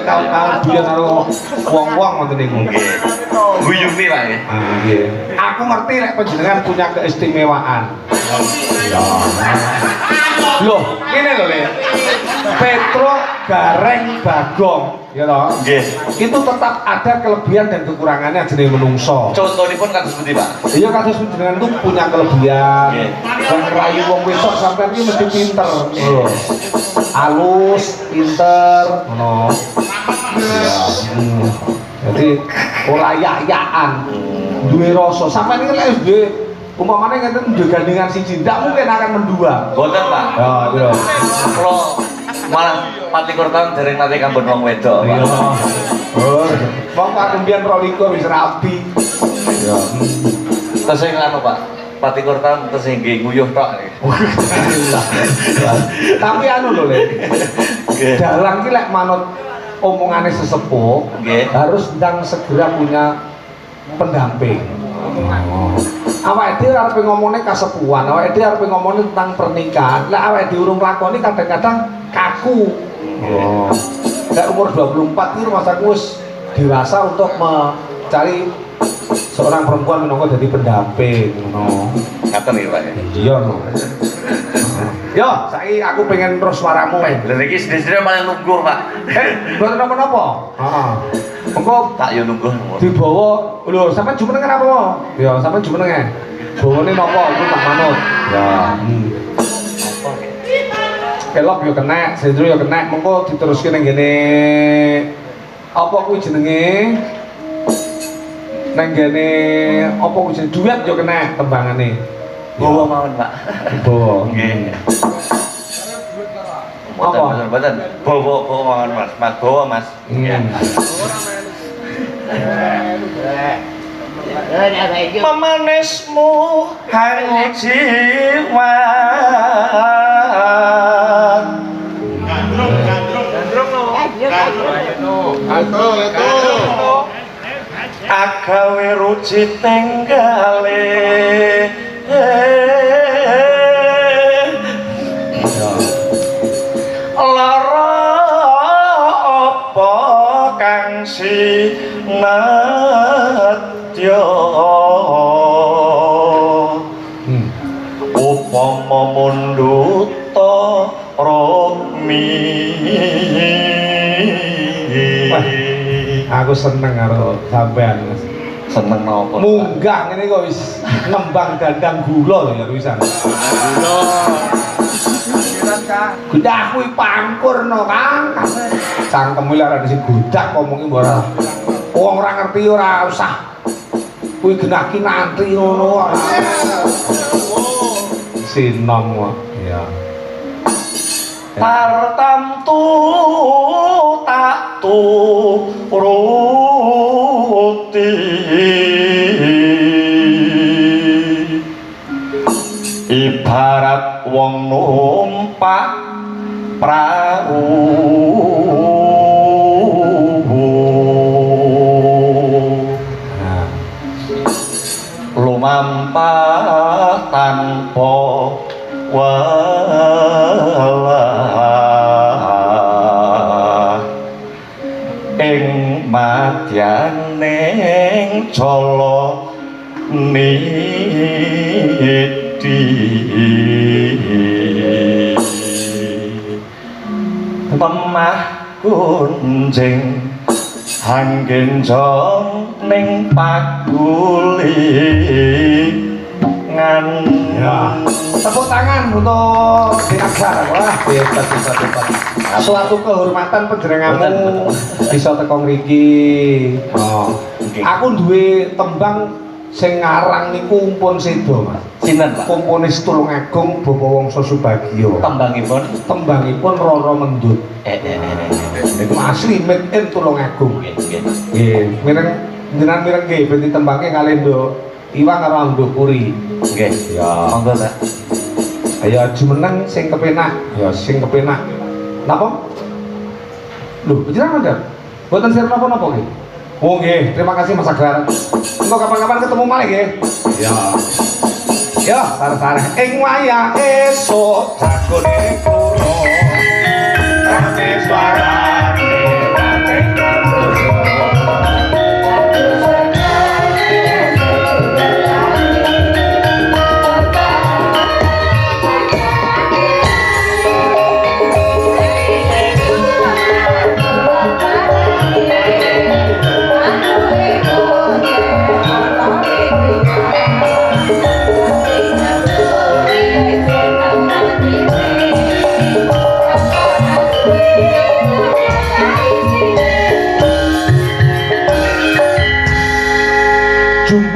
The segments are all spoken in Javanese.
Kawan-kawan biyen karo wong-wong ngoten niku. Nggih. Guyupi Pak nggih. Nggih. Aku ngerti lek panjenengan punya keistimewaan. Ya. Loh, ngene lho, Le. Petro Gareng Bagong, ya toh? Nggih. Itu tetap ada kelebihan dan kekurangannya jenenge menungso. Contonipun kados pundi, Pak? Iya kados panjenengan itu punya kelebihan. Nggih. Dan ngerayu wong wedok sampean iki mesti pinter. Lho. Halus, pinter, ngono. Ya. Jadi ora yak-yakan. Duwe rasa. Sampeyan iki lek duwe umpamane ngeten duwe gandingan siji, ndak mungkin akan mendua. Boten, Pak. Ya, itu lho. Kula malah 24 tahun dereng nate kampun wong wedok. Iya. Oh, wong aku mbiyen 22 wis rapi. Ya. Terus sing anu, Pak. 24 tahun terus sing nggih nguyuh tok. Tapi anu lho, Le. Nggih. Dalang ki lek manut omongane sesepuh, Nggih. harus ndang segera punya pendamping. Awake dhewe arep ngomongne kasepuhan, awake dhewe arep ngomongne tentang pernikahan. Lek awake dhewe urung lakoni kadang-kadang kaku. Oh. Lek umur 24 iki masaku wis dewasa untuk mencari seorang perempuan minangka jadi pendamping ngono. Ngaten iki, Pak. Iya no. Yo, saiki aku pengen terus suaramu. Lha iki sedih-sedih malah nungguh, Pak. Mboten napa-napa. Heeh. Engko Tak yo nungguh. dibawa lho sampean jumenengan apa? Ya sampean jumenengan. Bawane napa iku tak manut. Ya. Kelok yo kena, sendro yo kena, mengko diteruske ning ngene apa kuwi jenenge? Nang ngene apa kuwi jenenge duet yo kena tembangane. Bawa mawon, Pak. Bawa. Nggih. Apa? Mboten. Bawa mawon, Mas. Mas bawa, Mas. Memanismu hang jiwa. Agawe ruci tenggale. Lara apa kang sinadya upama munduta romi. Aku seneng karo sampean. Seneng napa? Munggah ngene kok wis ngembang dandang gula lho ya wisan. Gula. Gudah kuwi pangkurno, Kang. Cangkem iki ora sing godak omongi mbok ora. Wong ora ngerti ora usah. Kuwi genah ki nantri ngono. Sinom kok. Ya. Tartamtu tak turuti ibarat wong numpak prau lumampah tanpa walah ing madyaning cala niti temah kunjing hanggenjong ning pagulingan. Ya. Tepuk tangan untuk Dinaksar. Wah, hebat. Suatu kehormatan panjenenganmu bisa teko mriki. Oh. Aku duwe tembang sing ngarang niku Umpun Sedo, Mas. Sinten, Pak? Komponis Tulungagung Bapa Wangsa Subagio. Tembangipun Roro Mendut. Niku asli made in Tulungagung. Nggih, jenengan mireng nggih ben ditembangke kalih Nduk Iwang karo Nduk Puri. Nggih. Ya. Monggo, Pak. Ayo jumeneng sing kepenak. Ya sing kepenak. Napa? Lho, jenengan mandang. Mboten sir napa-napa nggih. Oh nggih, terima kasih Mas Agrar. Engko kapan-kapan ketemu malih nggih. Ya. Ya, sareng-sareng ing wayah esuk jagone kula. Rame suarane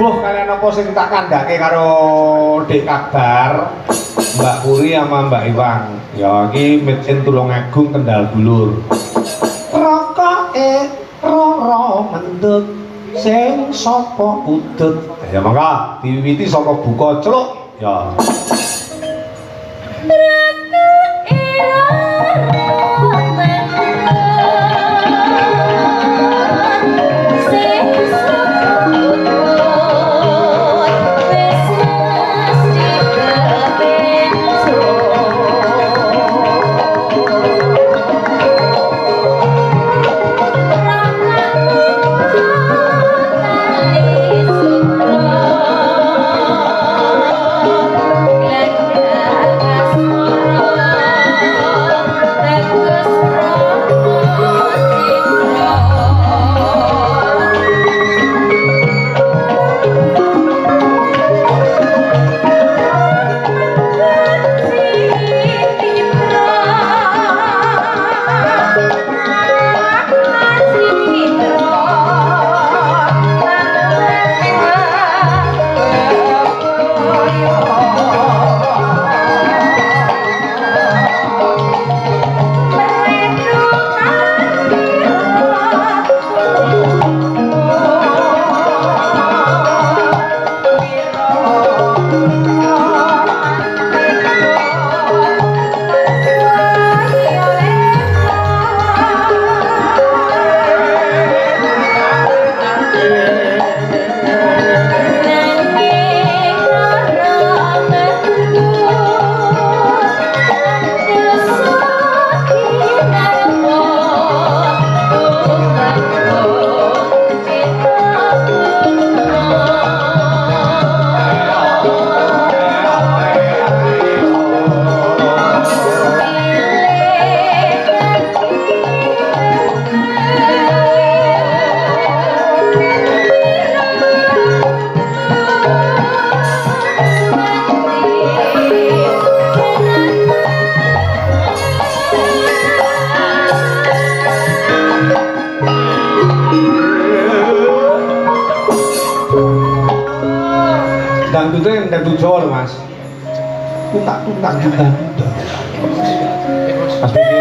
Mbuh kalian apa sing tak kandhake karo Dik Akbar, Mbak Puri sama Mbak Iwang. Ya iki Mesin Tulungagung Kendal Dulur. Rokoke roro mendut sing sapa udut. Ya mangga diwiwiti saka buka celuk. Ya. Dangdutnya dangdut Jawa loh mas. Tuntak juga. Mas Budi.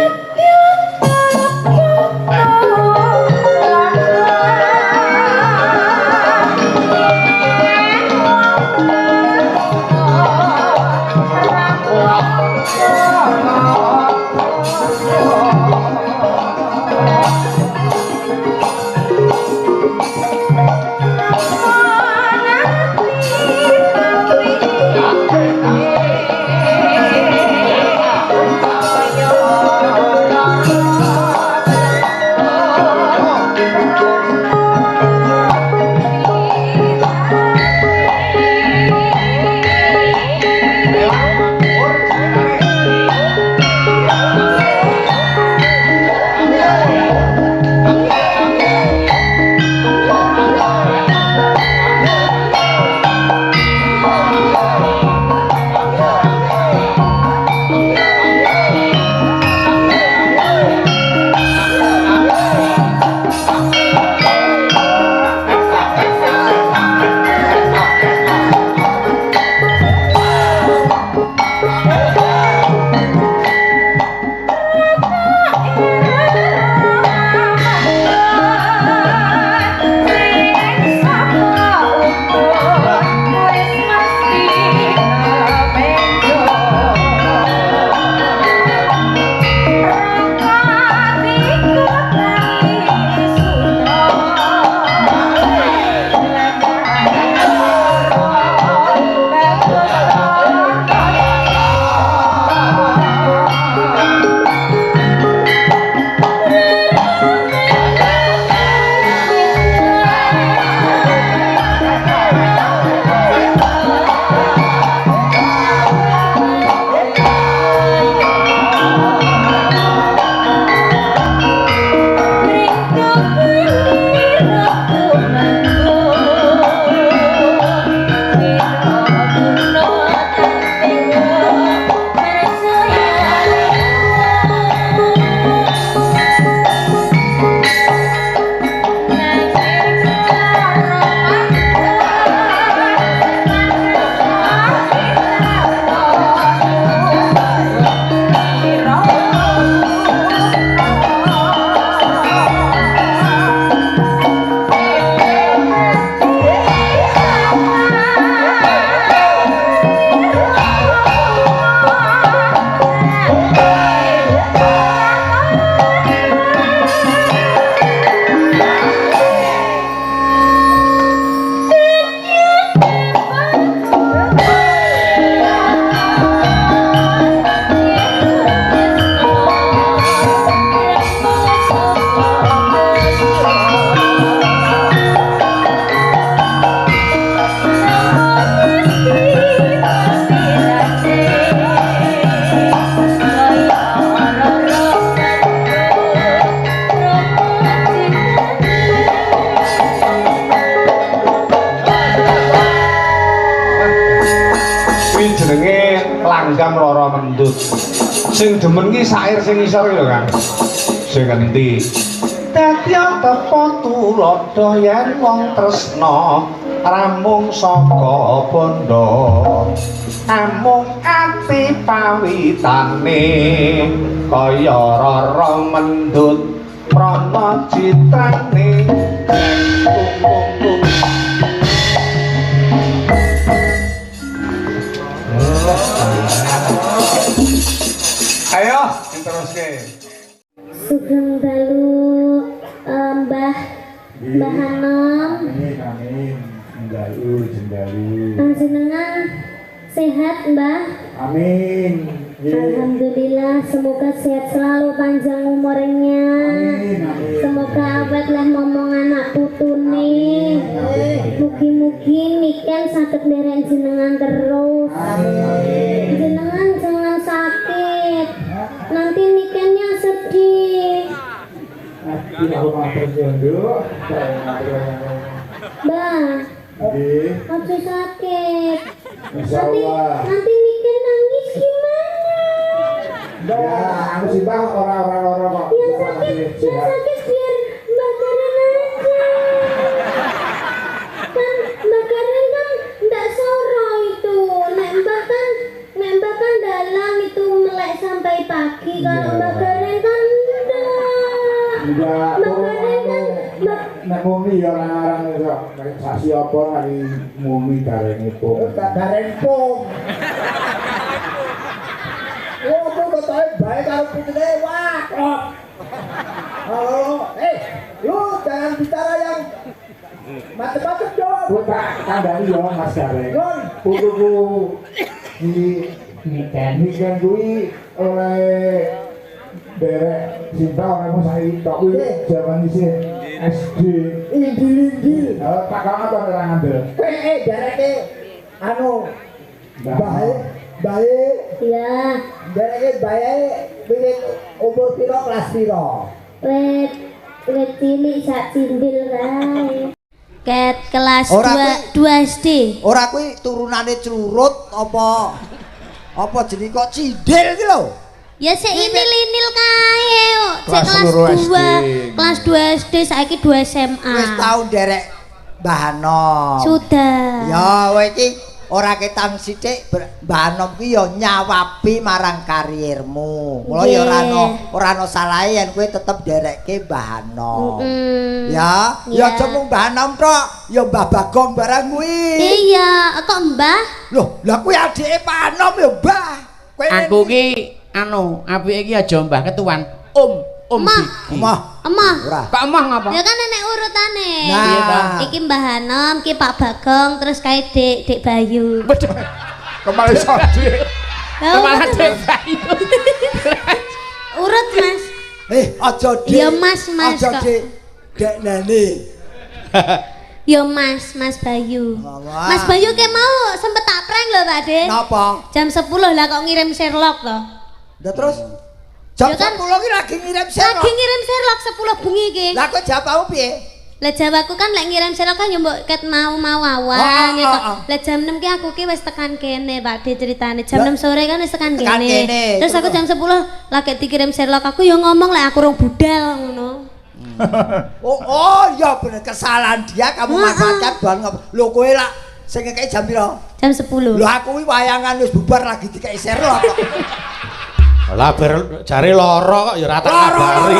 Sing demen ki sair sing isor lho Kang. Sing endi? Dadya tepo tulodo yen wong tresna ramung saka bondo. Amung ati pawitane kaya rara mendut prana citrane. Ayo, teruske. Sugeng dalu Mbah Hanom. Amin. Jendalu. Panjenengan sehat, Mbah? Amin. Alhamdulillah, semoga sehat selalu, panjang umurnya. Amin. Semoga awet lah ngomong anak putune. Mugi-mugi niken saged nderek jenengan terus. Jenengan jangan sakit. Nanti nikennya sedih. Mbah, aja sakit. Nanti niken nangis gimana? Ya, aku sih bang orang-orang kok. Yang sakit biar Mbak Karen aja. Kan Mbak Karen kan nggak soro itu. Nek Mbak kan dalam itu melek sampai pagi. Kalau Mbak Karen kan enggak. Mbak Karen kan Nek mumi ya orang-orang itu sasi apa lagi mumi darengipun. Darengipun. Oh, aku ketahui baik kalau putune wah. Halo, lu jangan bicara yang macam-macam dong. Bukan, kandani ya Mas Gareng. Putuku ini kan kuwi oleh derek cinta orang saya tak kuwi zaman isih SD. Indi. Tak kamu apa orang ambil? Dereke anu baik. ya Dereke baik pilih umur piro kelas piro? wet cilik sak cindil kae. Ket kelas Ora 2 SD. Ora kuwi turunane Crurut apa jenenge kok Cindil iki lho. Ya sik inil-inil kae kok. Cek Kelas kelas loro SD. 2. Kelas 2 SD saiki 2 SMA. Wis tau nderek Mbah Hanom. Sudah. Ya kowe iki ora ketang sithik Mbah Hanom ki ya nyawabi marang kariermu. Mula ya ora ana salahe yen kowe tetep nderekke Mbah Hanom. Ya, ya aja mung Mbah Hanom tok, ya Mbah Bagong barang kuwi. Iya, kok Mbah? Loh, lah kuwi adike Pak Hanom ya, Mbah. Kowe Aku ki apike iki aja Mbah Ketuan. Om Emah. Diki. Emah. Ora. Kok emah ngapa? Ya kan nenek urutane. Nah. Iki Mbah Hanom, ki Pak Bagong, terus kae Dik Bayu. Kembali sodi. Kemana Dek Bayu? Urut, Mas. Aja Dik. Ya, Mas Aja kok. Dik. Dek Nani. Yo Mas Bayu. Wah. Mas Bayu ke mau sempet tak prank lho Pak De. Napa? Jam 10 lah kok ngirim Sherlock toh. Lah terus jam Ya kan? 10 ki lagi ngirim Sherlock. Lagi ngirim Sherlock 10 bengi iki. Lah kok jawabmu piye? Lah jawabku kan lek ngirim Sherlock kan yo mbok ket mau awan gitu. Lah jam 6 ki aku ki wis tekan kene Pak De ceritane. Jam 6 sore kan wis tekan Tekan kene. kene. Terus aku jam 10 lagi dikirim Sherlock aku yo ngomong lek aku rong budal ngono. Oh iya bener kesalahan dia kamu manfaatkan bahan ngapa. Lho kowe lak sing ngekeki jam piro? Jam 10. Lho aku kuwi wayangan wis bubar lagi dikeki Sherlock kok. Lah ber jare lara kok ya ora tak kabari.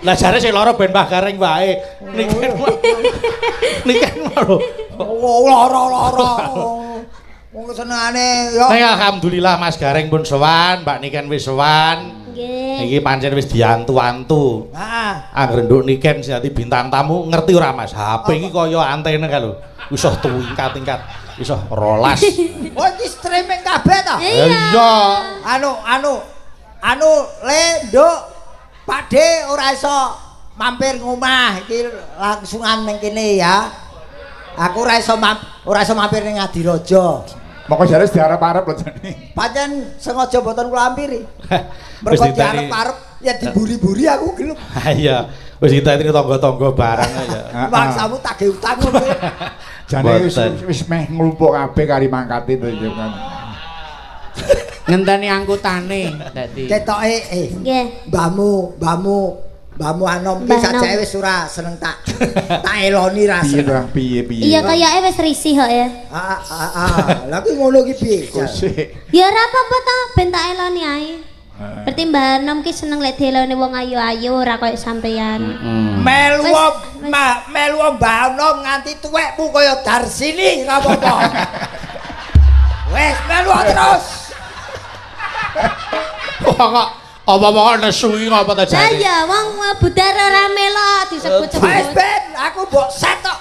Lah jare sing lara ben Mbah Gareng wae. Niken lho. Oh lara. Wong senengane yo. Ning alhamdulillah Mas Gareng pun sowan, Mbak Niken wis sowan. Nggih. Iki pancen wis diantu-antu. Heeh. Angger nduk Niken sing dadi bintang tamu ngerti ora Mas? HP iki kaya antene kae lho. Wis tingkat-tingkat. Wis rolas. Oh iki streaming kabeh to? Iya. Anu le nduk Pak De ora iso mampir ngomah iki langsungan ning kene ya. Aku ora iso mampir ning Ngadirojo. Moko jare diarep-arep lho jane. Pancen sengaja mboten kula ampiri. Wis Mergo ditani. diarep-arep ya diburi-buri aku gelem. Ha iya. Wis ditani tangga-tangga barang ya. Maksamu tagih utang kowe. Jane Boten. wis meh nglumpuk kabeh kari mangkate to ya kan. Ngenteni angkutane dadi. Ketoke Nggih. Mbahmu anom ki sajake wis ora seneng tak eloni ra Piye seneng. to, piye. Iya kayake wis risih kok ya. Lah ki ngono ki piye? Ya ora apa-apa ta, ben tak eloni ae. Berarti Mbah Nom ki seneng lek dieloni wong ayu-ayu ora koyo sampeyan. Melu Mbah Anom nganti tuwekmu kaya Darsini ra apa-apa. Wes melu terus. Apa nesu iki ngapa ta Lah jane? ya wong budar ora melok disebut-sebut. Wes ben aku mbok set tok.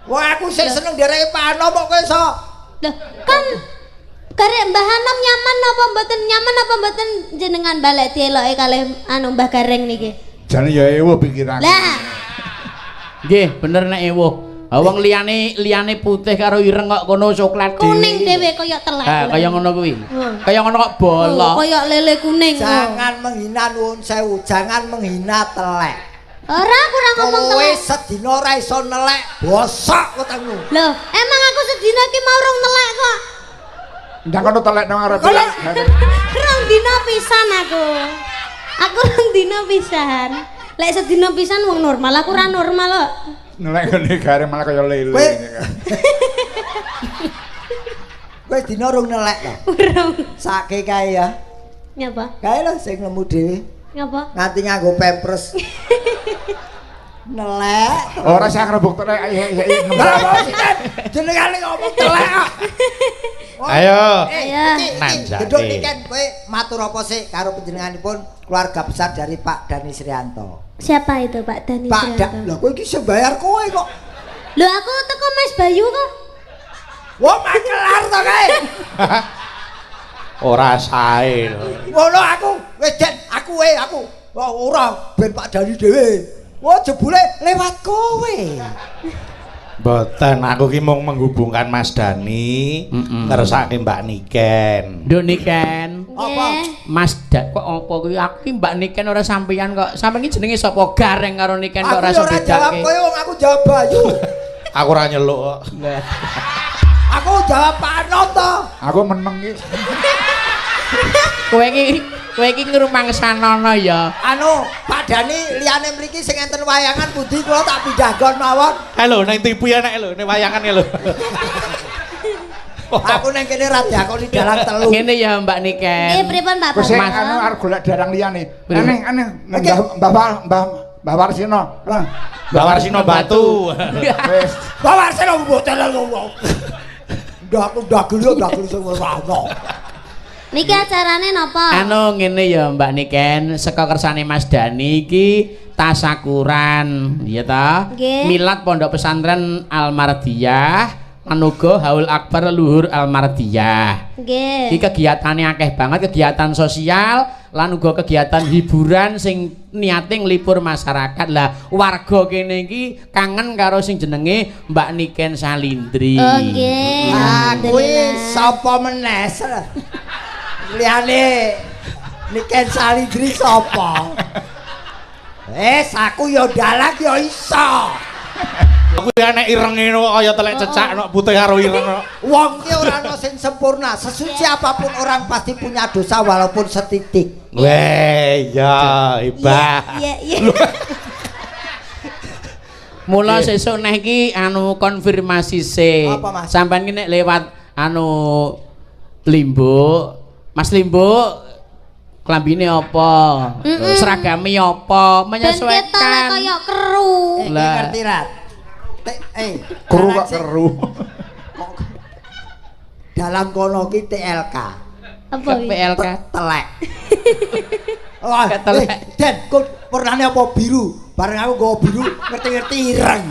Wong aku sing seneng dereke Pak Anom kok kowe iso. Loh, kan karek Mbah Anom nyaman apa mboten jenengan balik dieloki kalih anu Mbah Gareng niki. Jane ya ewo pikiran. Lah, Nggih, bener nek ewuh. Ha wong liyane putih karo ireng kok kono coklat dhewe. kuning dhewe kaya telek. Ha, kaya ngono kuwi. Kaya ngono kok bolong. Kaya lele kuning. Jangan menghina nuwun sewu, jangan menghina telek. Ora kurang ngomong Kowe telek. sedina ora iso nelek, bosok wetengmu. Loh, emang aku sedina iki mau rong telek kok. Ndang kono telek nang arep. Rong dina pisan aku. Aku rong dina pisan. Lek sedina pisan wong normal, aku ora normal kok. Nelek ngene gare malah kaya lele. Kowe Kowe dina rong nelek to. Urung. Sake kae ya. Nyapa? Kae lho sing nemu dhewe. Nyapa? Nganti nganggo pampers. Nelek. Ora sak rebuk telek ayo. Jenengane ngomong telek kok. Ayo. Ayo. Nanjake. Gedung iki kan kowe matur apa sih karo panjenenganipun keluarga besar dari Pak Dani Srianto. Siapa itu Pak Dani Pak Srianto? Lho kowe iki sing bayar kowe kok. Lho aku teko Mas Bayu kok. Wah makelar to kae. Ora sae lho. Ngono aku wis Den, aku. Wah ora ben Pak Dani dhewe. Wah jebule lewat kowe. Mboten, aku ki mung menghubungkan Mas Dani ngersake Mbak Niken. Nduk Niken. Apa? Mas Dak kok apa kuwi aku ki Mbak Niken ora sampeyan kok. Sampeyan iki jenenge sapa? Gareng karo Niken kok ora iso Aku ora jawab bedake. kowe wong aku jawab Bayu. Aku ora nyeluk kok. Aku jawab Pak Anom to. Aku meneng iki. Kowe iki ngrumangsanono ya. Anu, Pak Dani liyane mriki sing enten wayangan pundi kula tak pindah gon mawon. Halo, nang TV enek lho, ning wayangan lho. Aku nang kene ra diakoni dalang telu. Ngene ya Mbak Niken. Nggih pripun Pak Wis Bapak? anu arep golek darang liyane. Pripun? Aneh. Mbah Warsino. Mbak Warsino Batu. Wis. Bawa seno mboten lho. Ndak aku dagel sing ora ono. Niki acarane napa? Anu ngene ya Mbak Niken, saka kersane Mas Dani iki tasakuran, iya ta? Nggih. Milad Pondok Pesantren Al-Mardiyah, lan uga Haul Akbar Luhur Al-Mardiyah. Nggih. Iki kegiatane akeh banget, kegiatan sosial lan uga kegiatan hiburan sing niate nglipur masyarakat. Lah warga kene iki kangen karo sing jenenge Mbak Niken Salindri. Oh nggih. Kuwi sapa meneh? Liyane Niken Salindri sapa? Aku ya dalang ya iso. Aku enek irenge kok kaya telek cecak nok putih karo ireng. Wong ki ora ana sing sempurna. Sesuci apapun orang pasti punya dosa walaupun setitik. Weh, ya ibah. Iya. Mula sesuk neh iki anu konfirmasi se. Apa, Mas? Sampeyan ki nek lewat anu Limbuk, Mas Limbuk klambine apa? Seragame apa? Ben ketok Menyesuaikan. kaya keru. Lah. Ngerti ra? Keru kok keru. Dalam kono ki TLK. Apa iki? PLK. Telek. Wah, Telek. Den, kok warnane apa biru? Bareng aku nggawa biru, ngerti-ngerti ireng.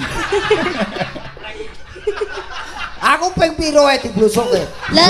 Aku ping piro ae diblusukke. Lah